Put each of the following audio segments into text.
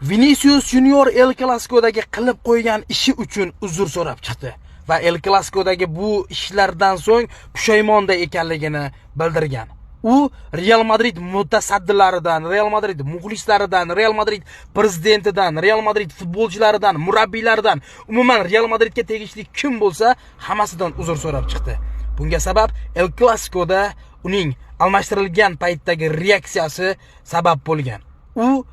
Vinicius Junior El Clasico'dagi qilib qo'ygan ishi uchun uzr so'rab chiqdi va El Clasico'dagi bu ishlardan so'ng pushaymonda ekanligini bildirgan. U Real Madrid mutasaddilaridan, Real Madrid muxlislaridan, Real Madrid prezidentidan, Real Madrid futbolchilaridan, murabbiylaridan, umuman Real Madridga tegishli kim bo'lsa, hammasidan uzr so'rab chiqdi. Bunga sabab El Clasico'da uning almashtirilgan paytdagi reaksiyasi sabab bo'lgan. U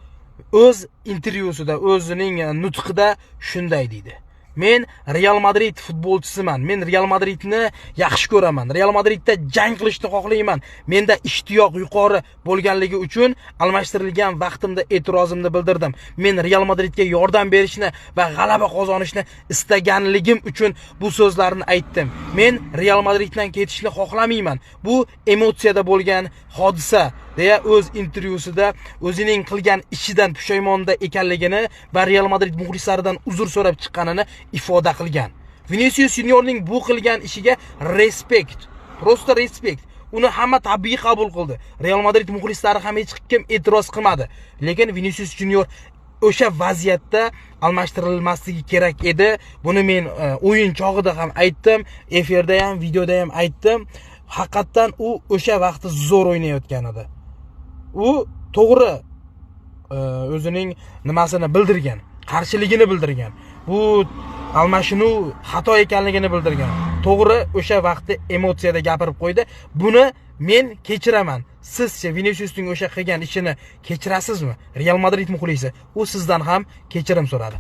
o'z intervyusida, o'zining nutqida shunday deydi: Men Real Madrid futbolchisiman. Men Real Madridni yaxshi ko'raman. Real Madridda jang qilishni xohlayman. Menda ishtiyoq yuqori bo'lganligi uchun almashtirilgan vaqtimda e'tirozimni bildirdim. Men Real Madridga yordam berishni va g'alaba qozonishni istaganligim uchun bu so'zlarni aytdim. Men Real Madriddan ketishni xohlamayman. Bu emotsiyada bo'lgan hodisa deya o'z intervyusida o'zining qilgan ishidan pushaymonda ekanligini va Real Madrid muxlislaridan uzr so'rab chiqqanini ifoda qilgan. Vinicius Juniorning bu qilgan ishiga respekt, prosta respekt. Uni hamma tabiiy qabul qildi. Real Madrid muxlislari ham hech kim e'tiroz qilmadi. Lekin Vinicius Junior o'sha vaziyatda almashtirilmasligi kerak edi. Buni men o'yin chog'ida ham aytdim, efirda ham, videoda ham aytdim. Haqiqatan u o'sha vaqtda zo'r o'ynayotgan edi. U to'g'ri o'zining nimasini bildirgan, qarshiligini bildirgan. Bu almashinuv xato ekanligini bildirgan. To'g'ri, o'sha vaqtda emotsiyada gapirib qo'ydi. Buni men kechiraman. Sizcha Viniciusning o'sha qilgan ishini kechirasizmi? Real Madrid muxlisi, u sizdan ham kechirim so'radi.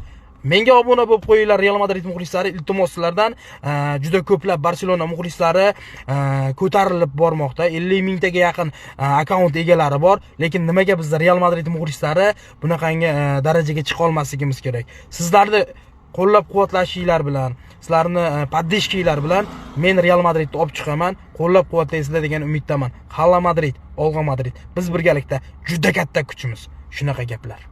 Menga obuna bo'lib qo'yinglar Real Madrid muxlislari, iltimos sizlardan. Juda ko'plab Barselona muxlislari ko'tarilib bormoqda. 50 mingtaga yaqin akkaunt egalari bor, lekin nimaga biz Real Madrid muxlislari bunaqangi darajaga chiqa olmasligimiz kerak? Sizlarni qo'llab-quvvatlashinglar bilan, sizlarni poddeshkinglar bilan men Real Madridni olib chiqaman, qo'llab-quvvatlaysizlar degan umiddaman. Halla Madrid, olg'a Madrid. Biz birgalikda juda katta kuchimiz. Shunaqa gaplar.